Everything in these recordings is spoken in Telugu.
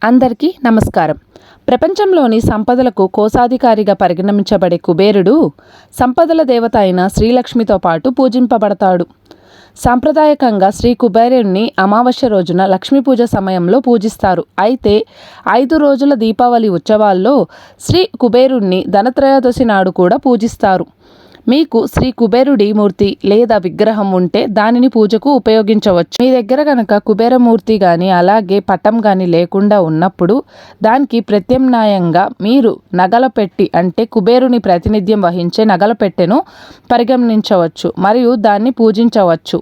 అందరికీ నమస్కారం. ప్రపంచంలోని సంపదలకు కోశాధికారిగా పరిగణించబడే కుబేరుడు సంపదల దేవత అయిన శ్రీలక్ష్మితో పాటు పూజింపబడతాడు. సాంప్రదాయకంగా శ్రీ కుబేరుణ్ణి అమావాస్య రోజున లక్ష్మీ పూజ సమయంలో పూజిస్తారు. అయితే 5 రోజుల దీపావళి ఉత్సవాల్లో శ్రీ కుబేరుణ్ణి ధనత్రయోదశి నాడు కూడా పూజిస్తారు. మీకు శ్రీ కుబేరుడి మూర్తి లేదా విగ్రహం ఉంటే దానిని పూజకు ఉపయోగించవచ్చు. మీ దగ్గర కనుక కుబేరమూర్తి కానీ అలాగే పటం కానీ లేకుండా ఉన్నప్పుడు దానికి ప్రత్యామ్నాయంగా మీరు నగల పెట్టి అంటే కుబేరుని ప్రాతినిధ్యం వహించే నగల పెట్టెను పరిగణించవచ్చు మరియు దాన్ని పూజించవచ్చు.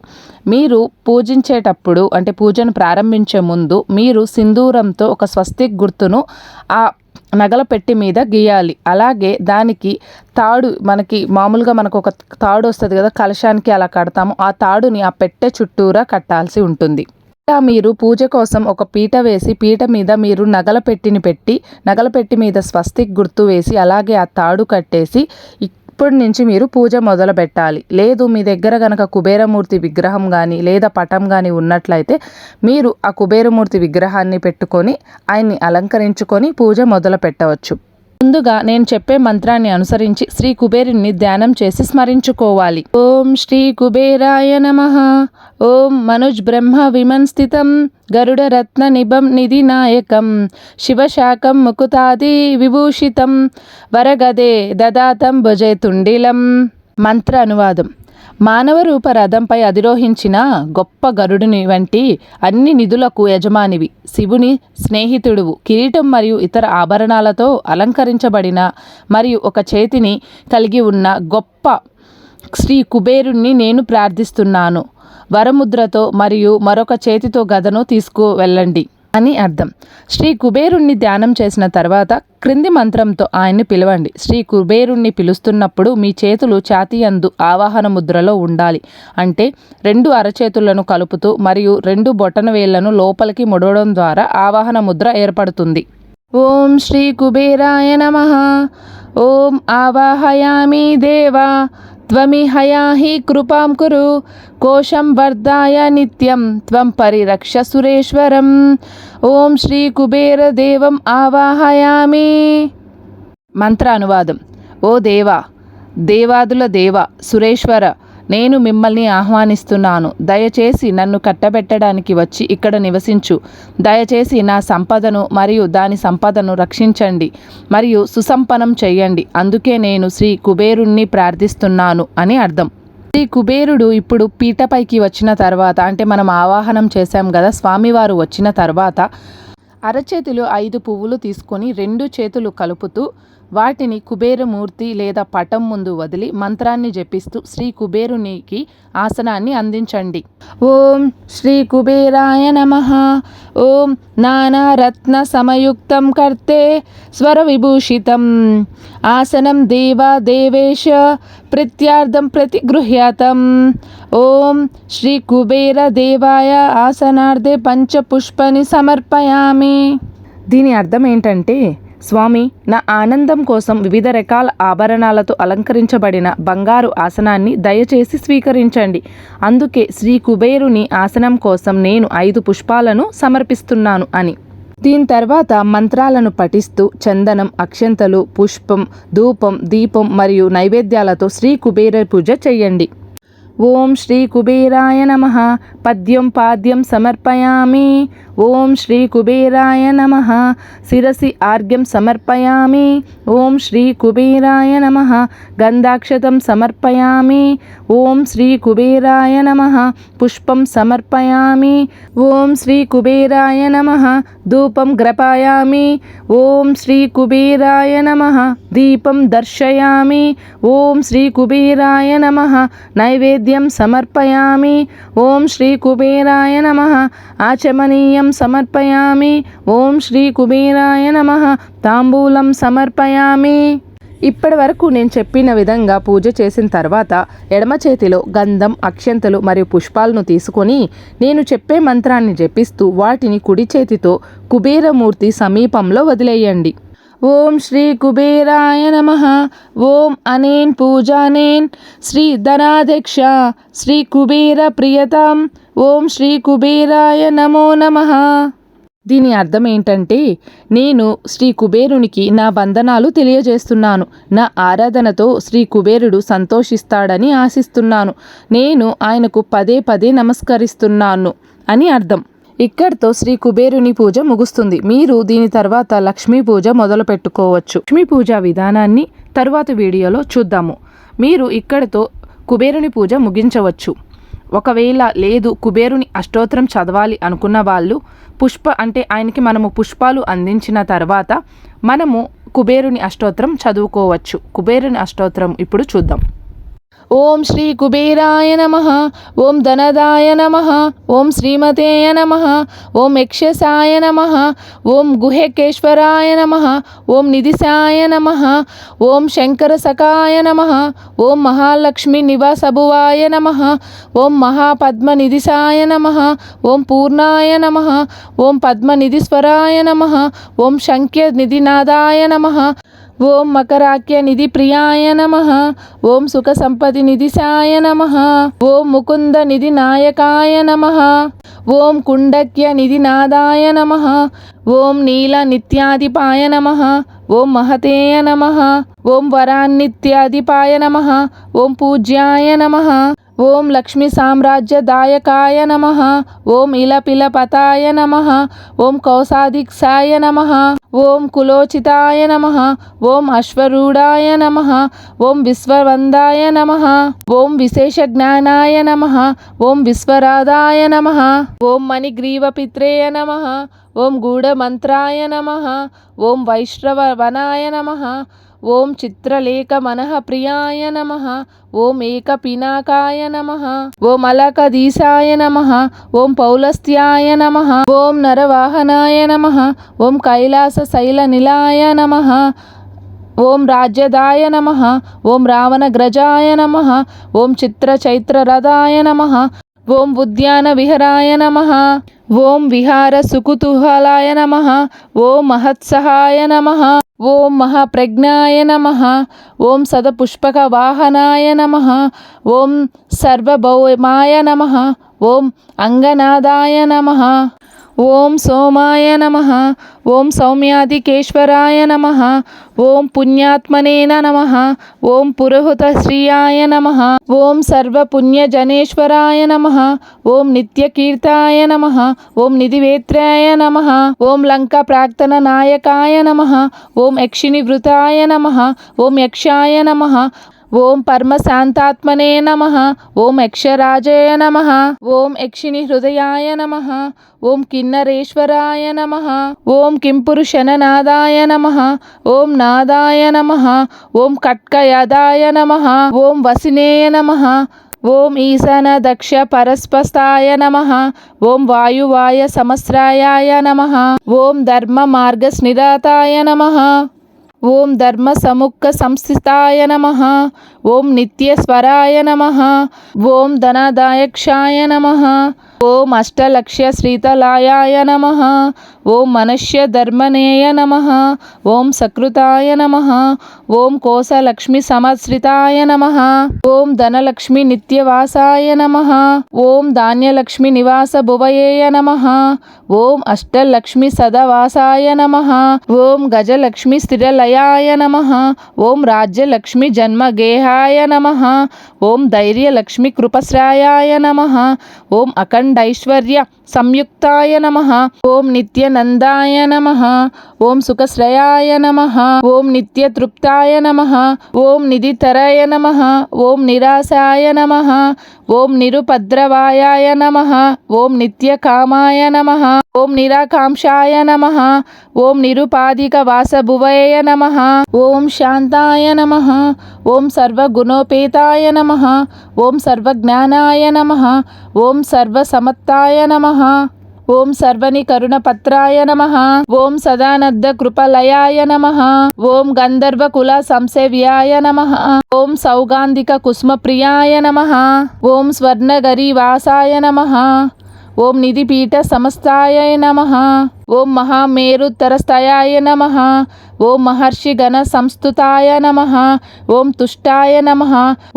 మీరు పూజించేటప్పుడు అంటే పూజను ప్రారంభించే ముందు మీరు సింధూరంతో ఒక స్వస్తిక్ గుర్తును ఆ నగల పెట్టి మీద గీయాలి. అలాగే దానికి తాడు మనకి మామూలుగా మనకు ఒక తాడు వస్తుంది కదా, కలశానికి అలా కడతాము. ఆ తాడుని ఆ పెట్టె చుట్టూరా కట్టాల్సి ఉంటుంది. ఇలా మీరు పూజ కోసం ఒక పీట వేసి పీట మీద మీరు నగల పెట్టిని పెట్టి నగల పెట్టి మీద స్వస్తిక్ గుర్తు వేసి అలాగే ఆ తాడు కట్టేసి ఇప్పటి నుంచి మీరు పూజ మొదలు పెట్టాలి. లేదు మీ దగ్గర కనుక కుబేరమూర్తి విగ్రహం కానీ లేదా పటం కానీ ఉన్నట్లయితే మీరు ఆ కుబేరమూర్తి విగ్రహాన్ని పెట్టుకొని ఆయన్ని అలంకరించుకొని పూజ మొదలు పెట్టవచ్చు. ముందుగా నేను చెప్పే మంత్రాన్ని అనుసరించి శ్రీ కుబేరుని ధ్యానం చేసి స్మరించుకోవాలి. ఓం శ్రీ కుబేరాయ నమః. ఓం మనుజ్ బ్రహ్మ విమన్ స్థితం గరుడ రత్న నిభం నిధి నాయకం శివశాకం ముకుతాది విభూషితం వరగదే దదాతం భుజైతుండిలం. మంత్ర అనువాదం. మానవ రూప రథంపై అధిరోహించిన గొప్ప గరుడుని వంటి అన్ని నిధులకు యజమానివి, శివుని స్నేహితుడువు, కిరీటం మరియు ఇతర ఆభరణాలతో అలంకరించబడిన మరియు ఒక చేతిని కలిగి ఉన్న గొప్ప శ్రీ కుబేరుణ్ణి నేను ప్రార్థిస్తున్నాను. వరముద్రతో మరియు మరొక చేతితో గదను తీసుకువెళ్ళండి అని అర్థం. శ్రీ కుబేరుణ్ణి ధ్యానం చేసిన తర్వాత క్రింది మంత్రంతో ఆయన్ని పిలవండి. శ్రీ కుబేరుణ్ణి పిలుస్తున్నప్పుడు మీ చేతులు ఛాతీ యందు ఆవాహన ముద్రలో ఉండాలి. అంటే 2 అరచేతులను కలుపుతూ మరియు 2 బొటనవేళ్లను లోపలికి ముడవడం ద్వారా ఆవాహన ముద్ర ఏర్పడుతుంది. ఓం శ్రీ కుబేరాయ నమః. ఓం ఆవాహయామి దేవా త్వమిహయాహి కృపాం కురు కోశం వర్ధాయ నిత్యం త్వం పరిరక్ష సురేశ్వరం. ఓం శ్రీ కుబేర దేవం ఆవాహయామి. మంత్ర అనువాదం. ఓ దేవా, దేవాదుల దేవ, సురేశ్వర, నేను మిమ్మల్ని ఆహ్వానిస్తున్నాను. దయచేసి నన్ను కట్టబెట్టడానికి వచ్చి ఇక్కడ నివసించు. దయచేసి నా సంపదను మరియు దాని సంపదను రక్షించండి మరియు సుసంపన్నం చెయ్యండి. అందుకే నేను శ్రీ కుబేరుణ్ణి ప్రార్థిస్తున్నాను అని అర్థం. శ్రీ కుబేరుడు ఇప్పుడు పీటపైకి వచ్చిన తర్వాత అంటే మనం ఆవాహనం చేశాం కదా, స్వామివారు వచ్చిన తర్వాత అరచేతిలో 5 పువ్వులు తీసుకొని 2 చేతులు కలుపుతూ వాటిని కుబేరమూర్తి లేదా పటం ముందు వదిలి మంత్రాన్ని జపిస్తూ శ్రీ కుబేరునికి ఆసనాన్ని అందించండి. ఓం శ్రీ కుబేరాయ నమః. ఓం నానారత్న సమయుక్తం కర్తే స్వర విభూషితం ఆసనం దేవా దేవేశ ప్రత్యార్థం ప్రతిగృహ్యాతం. ఓం శ్రీ కుబేర దేవాయ ఆసనార్థే పంచపుష్పని సమర్పయామి. దీని అర్థం ఏంటంటే, స్వామి, నా ఆనందం కోసం వివిధ రకాల ఆభరణాలతో అలంకరించబడిన బంగారు ఆసనాన్ని దయచేసి స్వీకరించండి. అందుకే శ్రీ కుబేరుని ఆసనం కోసం నేను 5 పుష్పాలను సమర్పిస్తున్నాను అని. దీని తర్వాత మంత్రాలను పఠిస్తూ చందనం, అక్షంతలు, పుష్పం, ధూపం, దీపం మరియు నైవేద్యాలతో శ్రీ కుబేర పూజ చెయ్యండి. ఓం శ్రీ కుబేరాయ నమః. పద్యం పాద్యం సమర్పయామి. ఓం శ్రీ కుబేరాయ నమః. శిరసి ఆర్ఘ్యం సమర్పయామి. ఓం శ్రీ కుబేరాయ నమః. గంధాక్షతం సమర్పయామి. ఓం శ్రీ కుబేరాయ నమః. పుష్పం సమర్పయామి. ఓం శ్రీ కుబేరాయ నమః. ధూపం గ్రపాయామి. ఓం శ్రీ కుబేరాయ నమః. దీపం దర్శయామి. ఓం శ్రీ కుబేరాయ నమః. నైవేద్యం సమర్పయామి. ఓం శ్రీ కుబేరాయ నమః. ఆచమనీయం సమర్పయామి. ఓం శ్రీ కుబేరాయ నమః. తాంబూలం సమర్పయామి. ఇప్పటి వరకు నేను చెప్పిన విధంగా పూజ చేసిన తర్వాత ఎడమ చేతిలో గంధం, అక్షంతలు మరియు పుష్పాలను తీసుకొని నేను చెప్పే మంత్రాన్ని జపిస్తూ వాటిని కుడి చేతితో కుబేరమూర్తి సమీపంలో వదిలేయండి. ఓం శ్రీ కుబేరాయ నమః. ఓం అనేన్ పూజానేన్ శ్రీ ధనాధ్యక్ష శ్రీ కుబేర ప్రియతాం. ఓం శ్రీ కుబేరాయ నమో నమః. దీని అర్థం ఏంటంటే, నేను శ్రీ కుబేరునికి నా వందనాలు తెలియజేస్తున్నాను. నా ఆరాధనతో శ్రీ కుబేరుడు సంతోషిస్తాడని ఆశిస్తున్నాను. నేను ఆయనకు పదే పదే నమస్కరిస్తున్నాను అని అర్థం. ఇక్కడితో శ్రీ కుబేరుని పూజ ముగుస్తుంది. మీరు దీని తర్వాత లక్ష్మీ పూజ మొదలు పెట్టుకోవచ్చు. లక్ష్మీ పూజ విధానాన్ని తరువాత వీడియోలో చూద్దాము. మీరు ఇక్కడితో కుబేరుని పూజ ముగించవచ్చు. ఒకవేళ లేదు కుబేరుని అష్టోత్తరం చదవాలి అనుకున్న వాళ్ళు ఆయనకి మనము పుష్పాలు అందించిన తర్వాత మనము కుబేరుని అష్టోత్తరం చదువుకోవచ్చు. కుబేరుని అష్టోత్తరం ఇప్పుడు చూద్దాం. ఓం శ్రీ కుబేరాయ నమః. ఓం ధనదాయ నమః. ఓం శ్రీమతేయ నమః. ఓం యక్షసాయ నమః. ఓం గుహేకేశ్వరాయ నమః. ఓం నిధిసాయ నమః. ఓం శంకరసకాయ నమః. ఓం మహాలక్ష్మి నివాసభువాయ నమః. ఓం మహాపద్మనిధిసాయ నమః. ఓం పూర్ణాయ నమః. ఓం పద్మనిధిస్వరాయ నమః. ఓం శంఖ్యనిధినాదాయ నమః. ఓం మకరాఖ్య నిధి ప్రియాయ నమః. ఓం సుఖ సంపది నిధిసాయ నమః. ఓం ముకుంద నిధి నాయకాయ నమః. ఓం కుండక్య నిధి నాదాయ నమః. ఓం నీల నిత్యాధిపాయ నమః. ఓం మహతేయ నమః. ఓం వరాన్నిత్యాధిపాయ నమః. ఓం పూజ్యాయ నమః. ఓం లక్ష్మీ సామ్రాజ్యదాయకాయ నమః. ఓం ఇలపిలపతాయ నమః. ఓం కౌసాదిక్సాయ నమః. ఓం కులోచితాయ నమః. ఓం అశ్వరూఢాయ నమః. ఓం విశ్వవందాయ నమః. ఓం విశేషజ్ఞానాయ నమః. ఓం విశ్వరాధాయ నమః. ఓం మణిగ్రీవపిత్రేయ నమః. ఓం గూఢమంత్రాయ నమః. ఓం వైష్ణవవనాయ నమః. ఓం చిత్రలేఖ మనః ప్రియాయ నమః. ఓం ఏకపినాకాయ నమః. ఓం అలకదీశాయ నమః. ఓం పౌలస్త్యాయ నమః. ఓం నరవాహనాయ నమః. ఓం కైలాస శైల నిలాయ నమః. ఓం రాజ్యదాయ నమః. ఓం రావణగ్రజాయ నమః. ఓం చిత్రచైత్రరథాయ నమః. ఓం ఉద్యాన విహరాయ నమః. ఓం విహార సుకుతూహలాయ నమః. ఓం మహత్సహాయ నమః. ఓం మహాప్రజ్ఞాయ నమః. ఓం సదపుష్పక వాహనాయ నమః. ఓం సర్వభౌమాయ నమః. ఓం అంగనాదాయ నమః. ఓం సోమాయ నమః. ఓం సౌమ్యాధికేశ్వరాయ నమః. ఓం పుణ్యాత్మనే నమః. ఓం పురోహిత శ్రీయాయ నమః. ఓం సర్వపుణ్యజనేశ్వరాయ నమః. ఓం నిత్యకీర్తాయ నమః. ఓం నిధివేత్రాయ నమః. ఓం లంకా ప్రాక్తన నాయకాయ నమః. ఓం యక్షిణి వృతాయ నమః. ఓం యక్షాయ నమః. ఓం పరమశాంతాత్మనే నమః. ఓం యక్షరాజాయ నమః. ఓం యక్షిణి హృదయాయ నమః. ఓం కిన్నరేశ్వరాయ నమః. ఓం కింపురుషననాదాయ నమః. ఓం నాదాయ నమః. ఓం కట్కయదాయ నమః. ఓం వసినేయ నమః. ఓం ఈశాన దక్ష పరస్పస్తాయ నమః. ఓం వాయువాయ సమస్రాయాయ నమః. ఓం ధర్మ మార్గస్నిదాతాయ నమః. ఓం ధర్మ సముఖ సంస్థితాయ నమః. ఓం నిత్యస్వరాయ నమః. ఓం ధనదాయక్షాయ నమః. ఓం అష్టలక్ష్య శ్రీతలాయాయ నమః. ఓం మనశ్య ధర్మనేయ నమః. ఓం సకృతాయ నమః. ఓం కోసలక్ష్మి సమశ్రితాయ నమః. ఓం ధనలక్ష్మి నిత్యవాసాయ నమః. ఓం ధాన్యలక్ష్మి నివాస భువయేయ నమః. ఓం అష్టలక్ష్మి సదవాసాయ నమః. ఓం గజలక్ష్మి స్థిరలయాయ నమః. ఓం రాజ్యలక్ష్మి జన్మగేహాయ నమః. ఓం ధైర్యలక్ష్మి కృపశ్రాయాయ నమః. ఓం అఖండైశ్వర్య సంయుక్తాయ నమః. ఓం నిత్యనందాయ నమః. ఓం సుఖశ్రయాయ నమః. ఓం నిత్యతృప్తాయ నమః. ఓం నిధితరాయ నమః. ఓం నిరాశాయ నమః. ఓం నిరుపద్రవాయాయ నమః. ఓం నిత్యకామాయ నమః. ఓం నిరాకాంక్షాయ నమః. ఓం నిరుపాధిక వాసభువయ నమః. ఓం శాంతాయ నమః. ఓం సర్వగుణోపేతాయ నమః. ఓం సర్వజ్ఞానాయ నమః. ఓం సర్వసమత్తాయ నమః. ఓం సర్వనికరుణపత్రాయ నమః. ఓం సదానద్ద కృపలయాయ నమః. ఓం గంధర్వకుల సంసేవ్యాయ నమః. ఓం సౌగాంధిక కుసుమప్రియాయ నమః. ఓం స్వర్ణగరీవాసాయ నమః. ఓం నిధిపీఠ సమస్తాయ నమః. ఓం మహామేరుత్తరస్థాయాయ నమః. ఓం మహర్షి గణ సంస్థుతాయ నమః. ఓం తుష్టాయ నమః.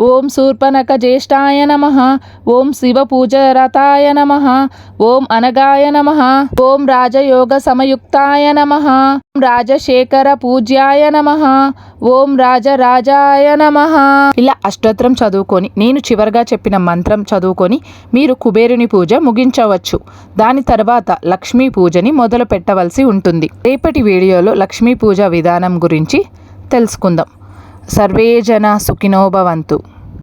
ఓం శూర్పణఖ జ్యేష్ఠాయ నమః. ఓం శివపూజరతాయ నమః. ఓం అనగాయ నమః. ఓం రాజయోగ సమయుక్తాయ నమః. ఓం రాజశేఖర పూజ్యాయ నమః. ఓం రాజరాజాయ నమః. ఇలా అష్టోత్తరం చదువుకొని నేను చివరిగా చెప్పిన మంత్రం చదువుకొని మీరు కుబేరుని పూజ ముగించవచ్చు. దాని తర్వాత లక్ష్మీ పూజని మొదలు పెట్టవలసి ఉంటుంది. రేపటి వీడియోలో లక్ష్మీ పూజ విధానం గురించి తెలుసుకుందాం. సర్వే జన సుఖినో భవంతు.